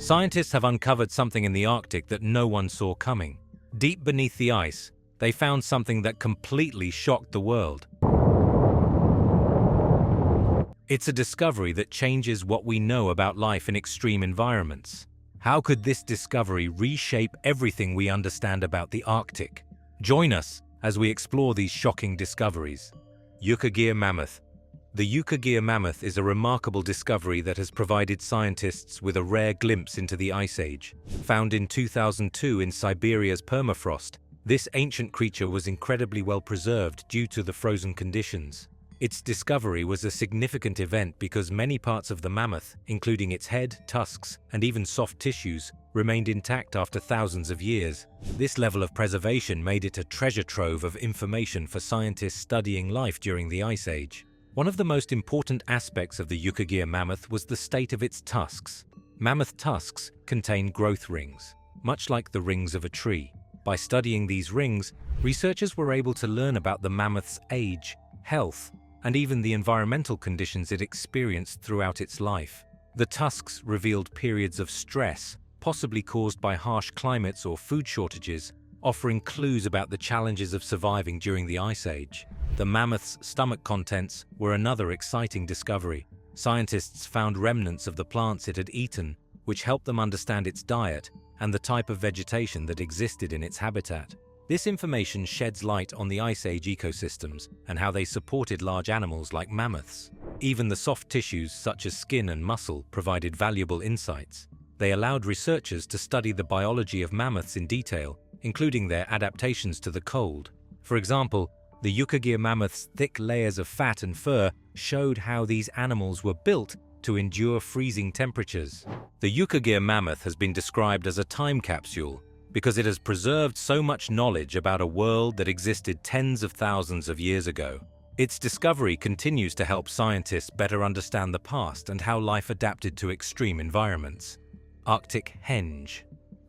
Scientists have uncovered something in the Arctic that no one saw coming. Deep beneath the ice, they found something that completely shocked the world. It's a discovery that changes what we know about life in extreme environments. How could this discovery reshape everything we understand about the Arctic? Join us as we explore these shocking discoveries. Yukagir mammoth. The Yukagir mammoth is a remarkable discovery that has provided scientists with a rare glimpse into the Ice Age. Found in 2002 in Siberia's permafrost, this ancient creature was incredibly well preserved due to the frozen conditions. Its discovery was a significant event because many parts of the mammoth, including its head, tusks, and even soft tissues, remained intact after thousands of years. This level of preservation made it a treasure trove of information for scientists studying life during the Ice Age. One of the most important aspects of the Yukagir mammoth was the state of its tusks. Mammoth tusks contain growth rings, much like the rings of a tree. By studying these rings, researchers were able to learn about the mammoth's age, health, and even the environmental conditions it experienced throughout its life. The tusks revealed periods of stress, possibly caused by harsh climates or food shortages, offering clues about the challenges of surviving during the Ice Age. The mammoth's stomach contents were another exciting discovery. Scientists found remnants of the plants it had eaten, which helped them understand its diet and the type of vegetation that existed in its habitat. This information sheds light on the Ice Age ecosystems and how they supported large animals like mammoths. Even the soft tissues such as skin and muscle provided valuable insights. They allowed researchers to study the biology of mammoths in detail, including their adaptations to the cold. For example, the Yukagir mammoth's thick layers of fat and fur showed how these animals were built to endure freezing temperatures. The Yukagir mammoth has been described as a time capsule because it has preserved so much knowledge about a world that existed tens of thousands of years ago. Its discovery continues to help scientists better understand the past and how life adapted to extreme environments. Arctic henge.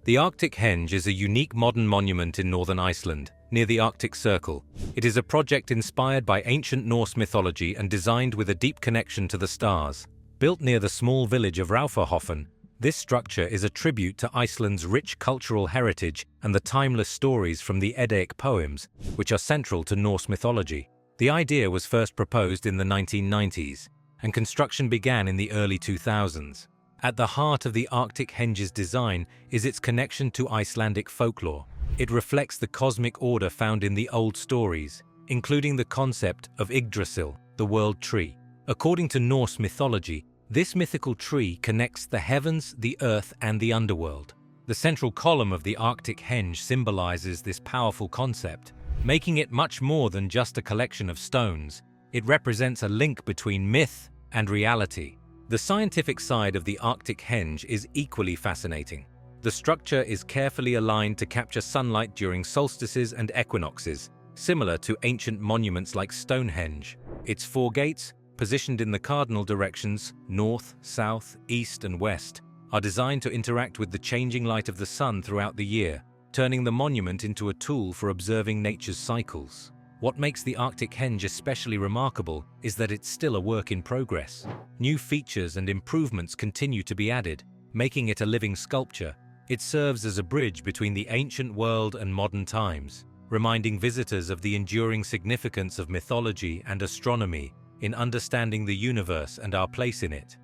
The Arctic henge is a unique modern monument in northern Iceland, near the Arctic Circle. It is a project inspired by ancient Norse mythology and designed with a deep connection to the stars. Built near the small village of Raufarhofen, this structure is a tribute to Iceland's rich cultural heritage and the timeless stories from the Eddaic poems, which are central to Norse mythology. The idea was first proposed in the 1990s, and construction began in the early 2000s. At the heart of the Arctic henge's design is its connection to Icelandic folklore. It reflects the cosmic order found in the old stories, including the concept of Yggdrasil, the world tree. According to Norse mythology, this mythical tree connects the heavens, the earth, and the underworld. The central column of the Arctic henge symbolizes this powerful concept, making it much more than just a collection of stones. It represents a link between myth and reality. The scientific side of the Arctic henge is equally fascinating. The structure is carefully aligned to capture sunlight during solstices and equinoxes, similar to ancient monuments like Stonehenge. Its four gates, positioned in the cardinal directions, north, south, east, and west, are designed to interact with the changing light of the sun throughout the year, turning the monument into a tool for observing nature's cycles. What makes the Arctic henge especially remarkable is that it's still a work in progress. New features and improvements continue to be added, making it a living sculpture. It serves as a bridge between the ancient world and modern times, reminding visitors of the enduring significance of mythology and astronomy in understanding the universe and our place in it.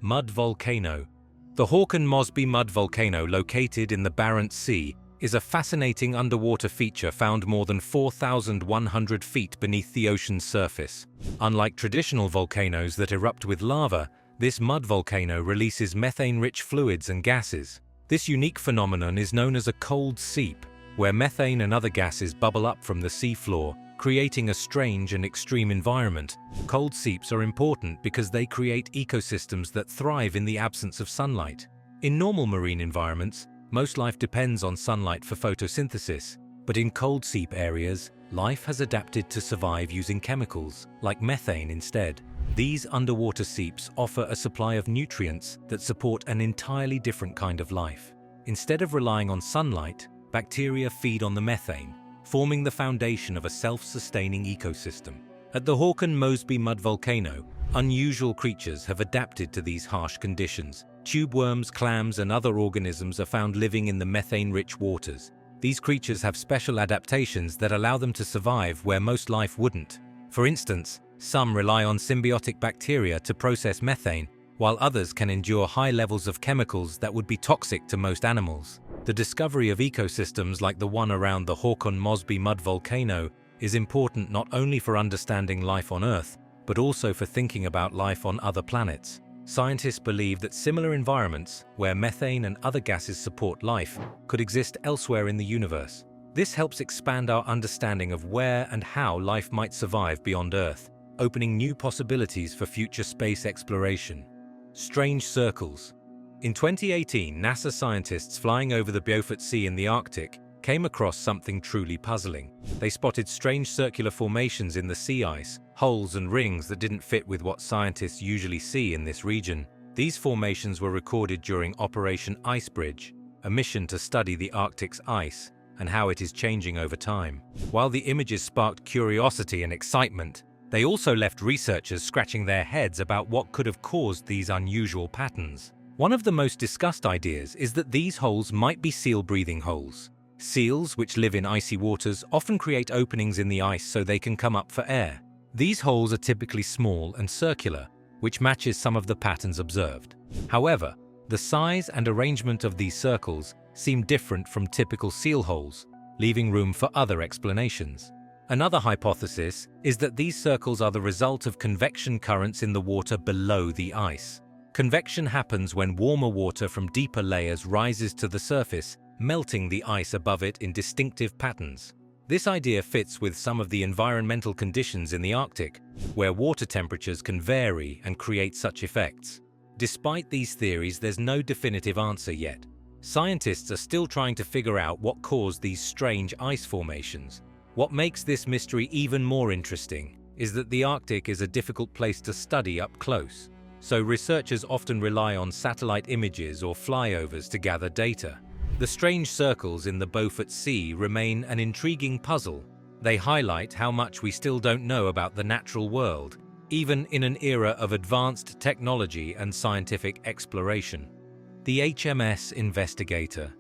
Mud volcano. The Håkon Mosby mud volcano, located in the Barents Sea, is a fascinating underwater feature found more than 4,100 feet beneath the ocean's surface. Unlike traditional volcanoes that erupt with lava, this mud volcano releases methane-rich fluids and gases. This unique phenomenon is known as a cold seep, where methane and other gases bubble up from the seafloor, creating a strange and extreme environment. Cold seeps are important because they create ecosystems that thrive in the absence of sunlight. In normal marine environments, most life depends on sunlight for photosynthesis, but in cold seep areas, life has adapted to survive using chemicals, like methane instead. These underwater seeps offer a supply of nutrients that support an entirely different kind of life. Instead of relying on sunlight, bacteria feed on the methane, forming the foundation of a self-sustaining ecosystem. At the Håkon Mosby mud volcano, unusual creatures have adapted to these harsh conditions. Tube worms, clams, and other organisms are found living in the methane-rich waters. These creatures have special adaptations that allow them to survive where most life wouldn't. For instance, some rely on symbiotic bacteria to process methane, while others can endure high levels of chemicals that would be toxic to most animals. The discovery of ecosystems like the one around the Håkon Mosby mud volcano is important not only for understanding life on Earth, but also for thinking about life on other planets. Scientists believe that similar environments, where methane and other gases support life, could exist elsewhere in the universe. This helps expand our understanding of where and how life might survive beyond Earth, opening new possibilities for future space exploration. Strange circles. In 2018, NASA scientists flying over the Beaufort Sea in the Arctic came across something truly puzzling. They spotted strange circular formations in the sea ice, holes and rings that didn't fit with what scientists usually see in this region. These formations were recorded during Operation Icebridge, a mission to study the Arctic's ice and how it is changing over time. While the images sparked curiosity and excitement, they also left researchers scratching their heads about what could have caused these unusual patterns. One of the most discussed ideas is that these holes might be seal-breathing holes. Seals, which live in icy waters, often create openings in the ice so they can come up for air. These holes are typically small and circular, which matches some of the patterns observed. However, the size and arrangement of these circles seem different from typical seal holes, leaving room for other explanations. Another hypothesis is that these circles are the result of convection currents in the water below the ice. Convection happens when warmer water from deeper layers rises to the surface, melting the ice above it in distinctive patterns. This idea fits with some of the environmental conditions in the Arctic, where water temperatures can vary and create such effects. Despite these theories, there's no definitive answer yet. Scientists are still trying to figure out what caused these strange ice formations. What makes this mystery even more interesting is that the Arctic is a difficult place to study up close, so researchers often rely on satellite images or flyovers to gather data. The strange circles in the Beaufort Sea remain an intriguing puzzle. They highlight how much we still don't know about the natural world, even in an era of advanced technology and scientific exploration. The HMS Investigator.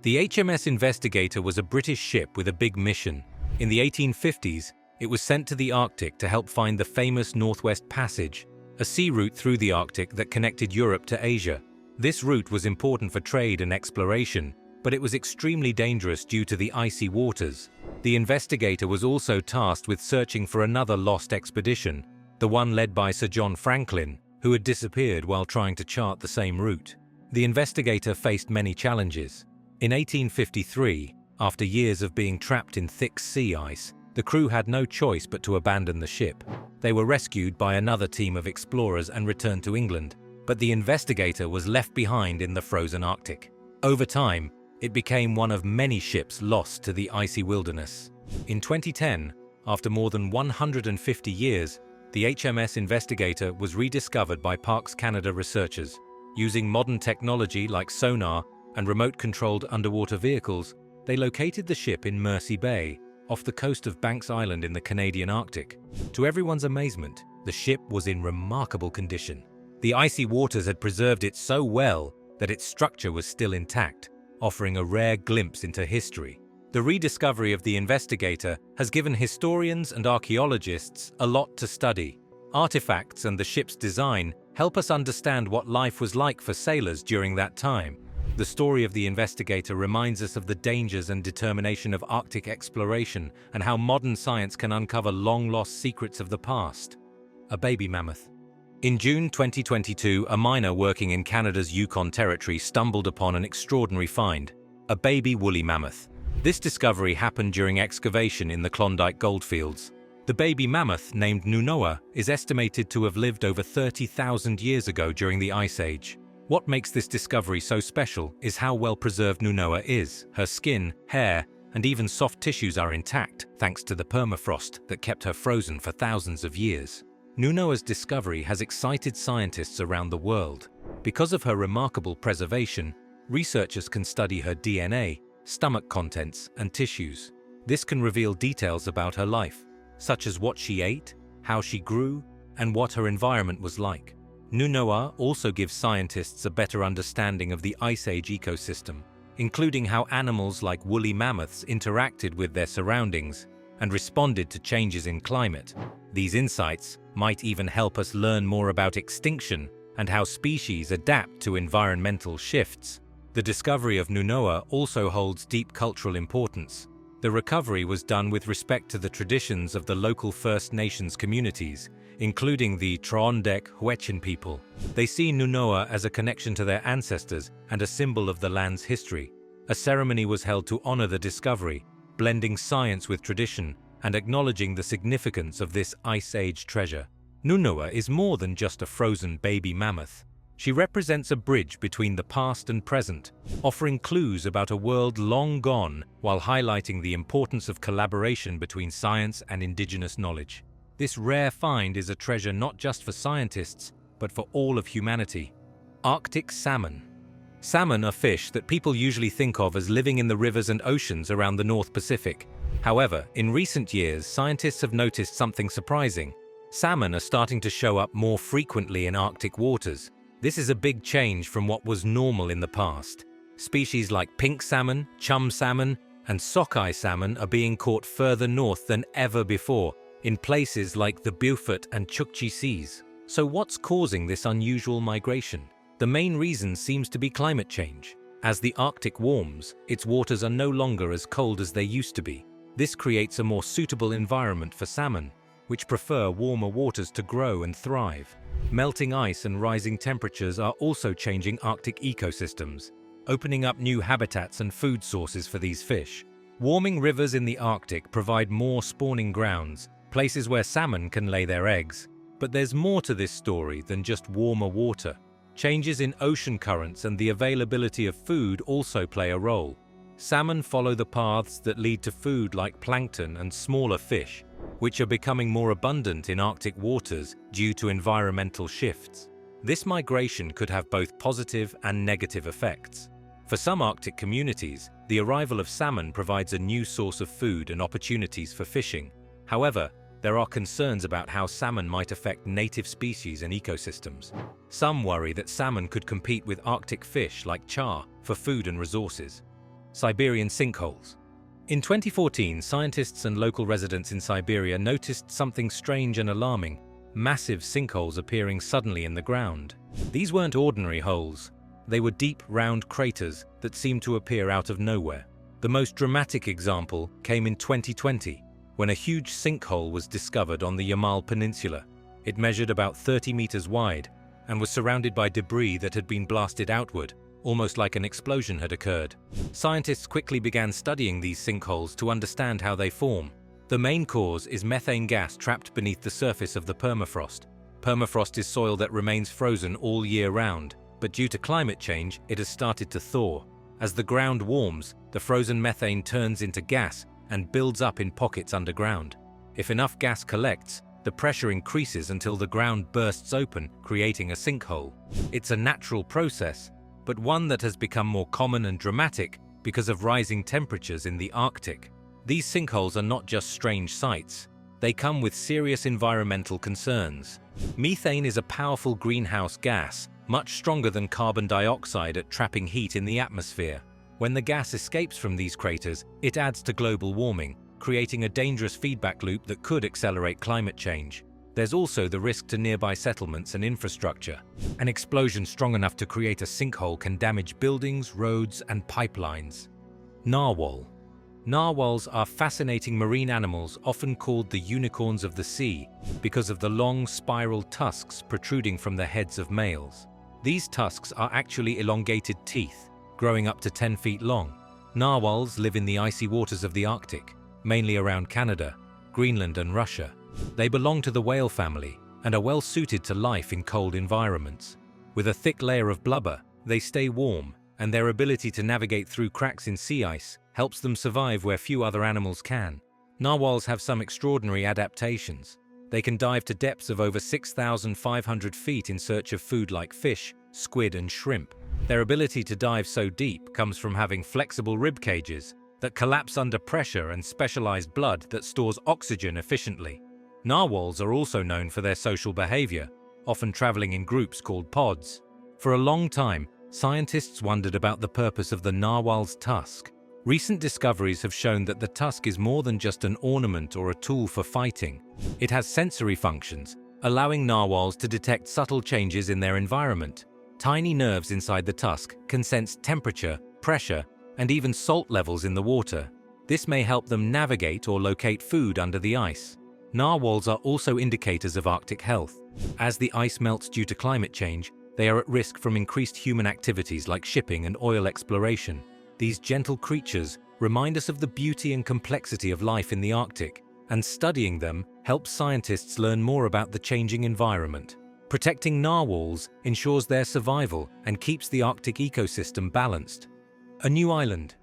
The HMS Investigator was a British ship with a big mission. In the 1850s, it was sent to the Arctic to help find the famous Northwest Passage, a sea route through the Arctic that connected Europe to Asia. This route was important for trade and exploration, but it was extremely dangerous due to the icy waters. The investigator was also tasked with searching for another lost expedition, the one led by Sir John Franklin, who had disappeared while trying to chart the same route. The investigator faced many challenges. In 1853, after years of being trapped in thick sea ice, the crew had no choice but to abandon the ship. They were rescued by another team of explorers and returned to England, but the investigator was left behind in the frozen Arctic. Over time, it became one of many ships lost to the icy wilderness. In 2010, after more than 150 years, the HMS Investigator was rediscovered by Parks Canada researchers. Using modern technology like sonar and remote-controlled underwater vehicles, they located the ship in Mersey Bay, off the coast of Banks Island in the Canadian Arctic. To everyone's amazement, the ship was in remarkable condition. The icy waters had preserved it so well that its structure was still intact, offering a rare glimpse into history. The rediscovery of the Investigator has given historians and archaeologists a lot to study. Artifacts and the ship's design help us understand what life was like for sailors during that time. The story of the Investigator reminds us of the dangers and determination of Arctic exploration and how modern science can uncover long-lost secrets of the past. A baby mammoth. In June 2022, a miner working in Canada's Yukon Territory stumbled upon an extraordinary find, a baby woolly mammoth. This discovery happened during excavation in the Klondike goldfields. The baby mammoth, named Nunoa, is estimated to have lived over 30,000 years ago during the Ice Age. What makes this discovery so special is how well preserved Nunoa is. Her skin, hair, and even soft tissues are intact, thanks to the permafrost that kept her frozen for thousands of years. Nunoa's discovery has excited scientists around the world. Because of her remarkable preservation, researchers can study her DNA, stomach contents, and tissues. This can reveal details about her life, such as what she ate, how she grew, and what her environment was like. Nunoa also gives scientists a better understanding of the Ice Age ecosystem, including how animals like woolly mammoths interacted with their surroundings and responded to changes in climate. These insights might even help us learn more about extinction and how species adapt to environmental shifts. The discovery of Nunoa also holds deep cultural importance. The recovery was done with respect to the traditions of the local First Nations communities, including the Trondek Huechin people. They see Nunoa as a connection to their ancestors and a symbol of the land's history. A ceremony was held to honor the discovery, blending science with tradition and acknowledging the significance of this Ice Age treasure. Nunoa is more than just a frozen baby mammoth. She represents a bridge between the past and present, offering clues about a world long gone while highlighting the importance of collaboration between science and indigenous knowledge. This rare find is a treasure not just for scientists, but for all of humanity. Arctic salmon. Salmon are fish that people usually think of as living in the rivers and oceans around the North Pacific. However, in recent years, scientists have noticed something surprising. Salmon are starting to show up more frequently in Arctic waters. This is a big change from what was normal in the past. Species like pink salmon, chum salmon, and sockeye salmon are being caught further north than ever before, in places like the Beaufort and Chukchi Seas. So what's causing this unusual migration? The main reason seems to be climate change. As the Arctic warms, its waters are no longer as cold as they used to be. This creates a more suitable environment for salmon, which prefer warmer waters to grow and thrive. Melting ice and rising temperatures are also changing Arctic ecosystems, opening up new habitats and food sources for these fish. Warming rivers in the Arctic provide more spawning grounds, places where salmon can lay their eggs. But there's more to this story than just warmer water. Changes in ocean currents and the availability of food also play a role. Salmon follow the paths that lead to food like plankton and smaller fish, which are becoming more abundant in Arctic waters due to environmental shifts. This migration could have both positive and negative effects. For some Arctic communities, the arrival of salmon provides a new source of food and opportunities for fishing. However, there are concerns about how salmon might affect native species and ecosystems. Some worry that salmon could compete with Arctic fish like char for food and resources. Siberian sinkholes. In 2014, scientists and local residents in Siberia noticed something strange and alarming: massive sinkholes appearing suddenly in the ground. These weren't ordinary holes. They were deep, round craters that seemed to appear out of nowhere. The most dramatic example came in 2020, when a huge sinkhole was discovered on the Yamal Peninsula. It measured about 30 meters wide and was surrounded by debris that had been blasted outward, almost like an explosion had occurred. Scientists quickly began studying these sinkholes to understand how they form. The main cause is methane gas trapped beneath the surface of the permafrost. Permafrost is soil that remains frozen all year round, but due to climate change, it has started to thaw. As the ground warms, the frozen methane turns into gas and builds up in pockets underground. If enough gas collects, the pressure increases until the ground bursts open, creating a sinkhole. It's a natural process, but one that has become more common and dramatic because of rising temperatures in the Arctic. These sinkholes are not just strange sights. They come with serious environmental concerns. Methane is a powerful greenhouse gas, much stronger than carbon dioxide at trapping heat in the atmosphere. When the gas escapes from these craters, it adds to global warming, creating a dangerous feedback loop that could accelerate climate change. There's also the risk to nearby settlements and infrastructure. An explosion strong enough to create a sinkhole can damage buildings, roads, and pipelines. Narwhal. Narwhals are fascinating marine animals often called the unicorns of the sea because of the long spiral tusks protruding from the heads of males. These tusks are actually elongated teeth, growing up to 10 feet long. Narwhals live in the icy waters of the Arctic, mainly around Canada, Greenland, and Russia. They belong to the whale family and are well suited to life in cold environments. With a thick layer of blubber, they stay warm, and their ability to navigate through cracks in sea ice helps them survive where few other animals can. Narwhals have some extraordinary adaptations. They can dive to depths of over 6,500 feet in search of food like fish, squid, and shrimp. Their ability to dive so deep comes from having flexible rib cages that collapse under pressure and specialized blood that stores oxygen efficiently. Narwhals are also known for their social behavior. often traveling in groups called pods. For a long time, scientists wondered about the purpose of the narwhal's tusk. Recent discoveries have shown that the tusk is more than just an ornament or a tool for fighting. It has sensory functions, allowing narwhals to detect subtle changes in their environment. Tiny nerves inside the tusk can sense temperature, pressure, and even salt levels in the water. This may help them navigate or locate food under the ice. Narwhals are also indicators of Arctic health. As the ice melts due to climate change, they are at risk from increased human activities like shipping and oil exploration. These gentle creatures remind us of the beauty and complexity of life in the Arctic, and studying them helps scientists learn more about the changing environment. Protecting narwhals ensures their survival and keeps the Arctic ecosystem balanced. A new island.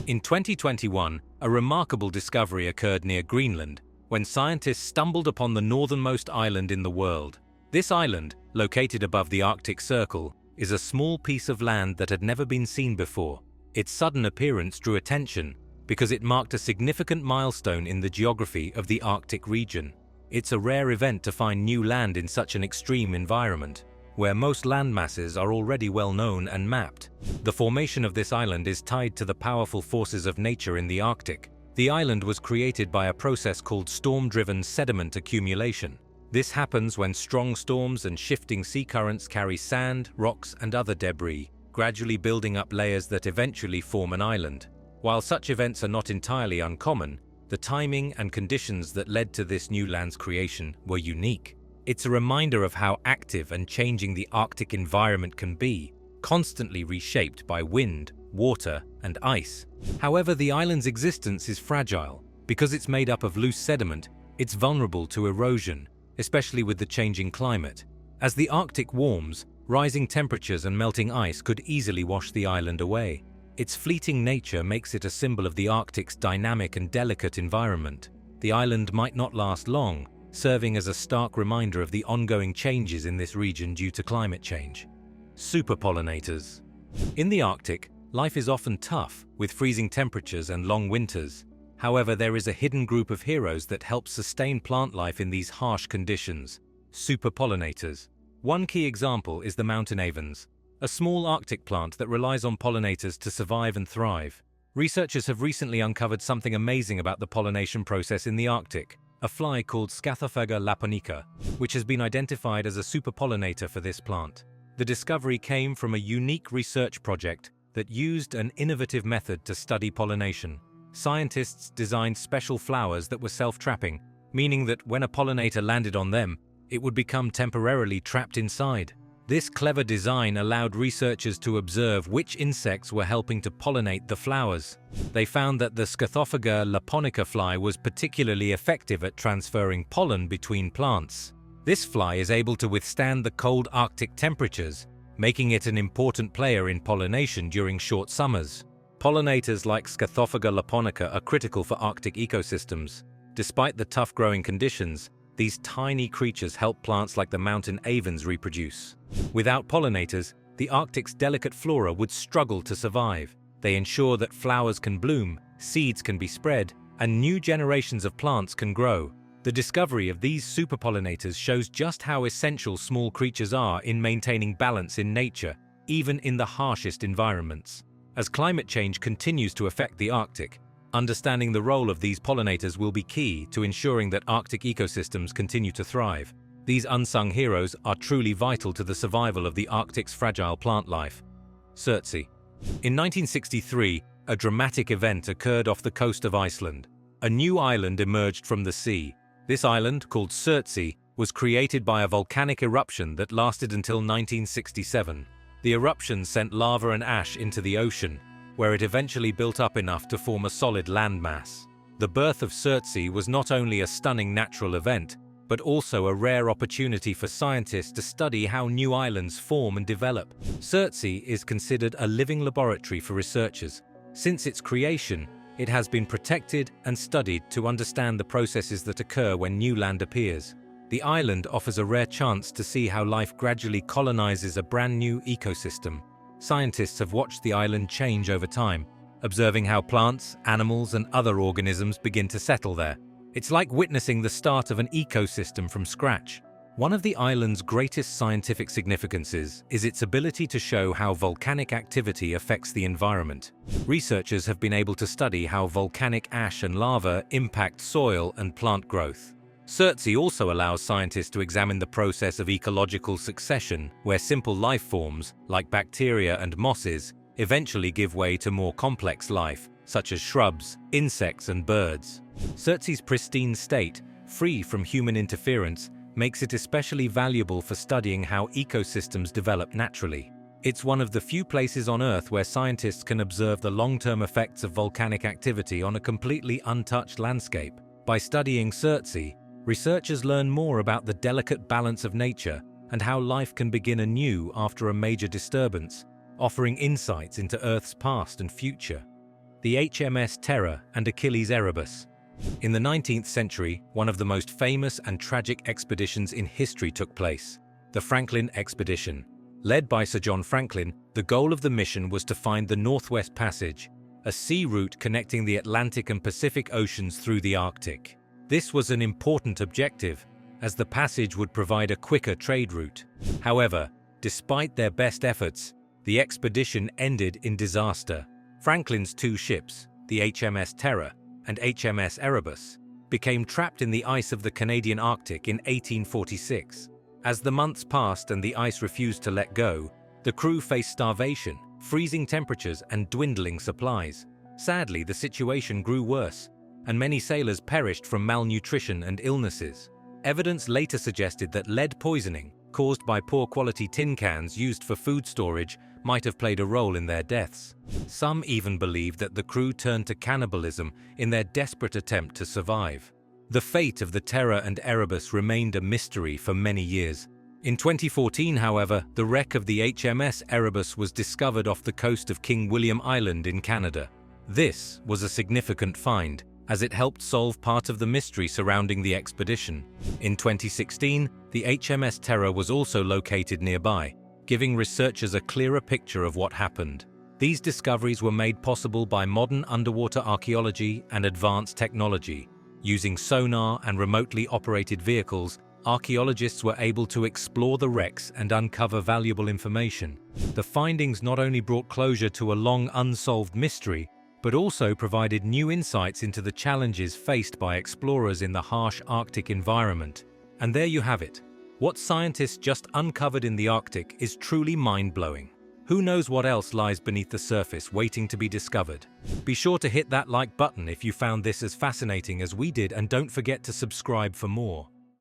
In 2021, a remarkable discovery occurred near Greenland when scientists stumbled upon the northernmost island in the world. This island, located above the Arctic Circle, is a small piece of land that had never been seen before. Its sudden appearance drew attention because it marked a significant milestone in the geography of the Arctic region. It's a rare event to find new land in such an extreme environment, where most land masses are already well known and mapped. The formation of this island is tied to the powerful forces of nature in the Arctic. The island was created by a process called storm-driven sediment accumulation. This happens when strong storms and shifting sea currents carry sand, rocks, and other debris, gradually building up layers that eventually form an island. While such events are not entirely uncommon, the timing and conditions that led to this new land's creation were unique. It's a reminder of how active and changing the Arctic environment can be, constantly reshaped by wind, water, and ice. However, the island's existence is fragile. Because it's made up of loose sediment, it's vulnerable to erosion, especially with the changing climate. As the Arctic warms, rising temperatures and melting ice could easily wash the island away. Its fleeting nature makes it a symbol of the Arctic's dynamic and delicate environment. The island might not last long, serving as a stark reminder of the ongoing changes in this region due to climate change. Superpollinators. In the Arctic, life is often tough, with freezing temperatures and long winters. However, there is a hidden group of heroes that help sustain plant life in these harsh conditions: superpollinators. One key example is the mountain avens, a small Arctic plant that relies on pollinators to survive and thrive. Researchers have recently uncovered something amazing about the pollination process in the Arctic, a fly called Scathophaga laponica, which has been identified as a superpollinator for this plant. The discovery came from a unique research project that used an innovative method to study pollination. Scientists designed special flowers that were self-trapping, meaning that when a pollinator landed on them, it would become temporarily trapped inside. This clever design allowed researchers to observe which insects were helping to pollinate the flowers. They found that the Scathophaga laponica fly was particularly effective at transferring pollen between plants. This fly is able to withstand the cold Arctic temperatures, making it an important player in pollination during short summers. Pollinators like Scathophaga laponica are critical for Arctic ecosystems. Despite the tough growing conditions, these tiny creatures help plants like the mountain avens reproduce. Without pollinators, the Arctic's delicate flora would struggle to survive. They ensure that flowers can bloom, seeds can be spread, and new generations of plants can grow. The discovery of these superpollinators shows just how essential small creatures are in maintaining balance in nature, even in the harshest environments. As climate change continues to affect the Arctic, understanding the role of these pollinators will be key to ensuring that Arctic ecosystems continue to thrive. These unsung heroes are truly vital to the survival of the Arctic's fragile plant life. Surtsey. In 1963, a dramatic event occurred off the coast of Iceland. A new island emerged from the sea. This island, called Surtsey, was created by a volcanic eruption that lasted until 1967. The eruption sent lava and ash into the ocean, where it eventually built up enough to form a solid landmass. The birth of Surtsey was not only a stunning natural event, but also a rare opportunity for scientists to study how new islands form and develop. Surtsey is considered a living laboratory for researchers. Since its creation, it has been protected and studied to understand the processes that occur when new land appears. The island offers a rare chance to see how life gradually colonizes a brand new ecosystem. Scientists have watched the island change over time, observing how plants, animals, and other organisms begin to settle there. It's like witnessing the start of an ecosystem from scratch. One of the island's greatest scientific significances is its ability to show how volcanic activity affects the environment. Researchers have been able to study how volcanic ash and lava impact soil and plant growth. SHOCKS also allows scientists to examine the process of ecological succession, where simple life forms, like bacteria and mosses, eventually give way to more complex life, such as shrubs, insects, and birds. SHOCKS's pristine state, free from human interference, makes it especially valuable for studying how ecosystems develop naturally. It's one of the few places on Earth where scientists can observe the long-term effects of volcanic activity on a completely untouched landscape. By studying SHOCKS, researchers learn more about the delicate balance of nature and how life can begin anew after a major disturbance, offering insights into Earth's past and future. The HMS Terror and Achilles Erebus. In the 19th century, one of the most famous and tragic expeditions in history took place, the Franklin Expedition. Led by Sir John Franklin, the goal of the mission was to find the Northwest Passage, a sea route connecting the Atlantic and Pacific Oceans through the Arctic. This was an important objective, as the passage would provide a quicker trade route. However, despite their best efforts, the expedition ended in disaster. Franklin's two ships, the HMS Terror and HMS Erebus, became trapped in the ice of the Canadian Arctic in 1846. As the months passed and the ice refused to let go, the crew faced starvation, freezing temperatures, and dwindling supplies. Sadly, the situation grew worse, and many sailors perished from malnutrition and illnesses. Evidence later suggested that lead poisoning, caused by poor quality tin cans used for food storage, might have played a role in their deaths. Some even believed that the crew turned to cannibalism in their desperate attempt to survive. The fate of the Terror and Erebus remained a mystery for many years. In 2014, however, the wreck of the HMS Erebus was discovered off the coast of King William Island in Canada. This was a significant find, as it helped solve part of the mystery surrounding the expedition. In 2016, the HMS Terror was also located nearby, giving researchers a clearer picture of what happened. These discoveries were made possible by modern underwater archaeology and advanced technology. Using sonar and remotely operated vehicles, archaeologists were able to explore the wrecks and uncover valuable information. The findings not only brought closure to a long unsolved mystery, but also provided new insights into the challenges faced by explorers in the harsh Arctic environment. And there you have it. What scientists just uncovered in the Arctic is truly mind-blowing. Who knows what else lies beneath the surface waiting to be discovered? Be sure to hit that like button if you found this as fascinating as we did, and don't forget to subscribe for more.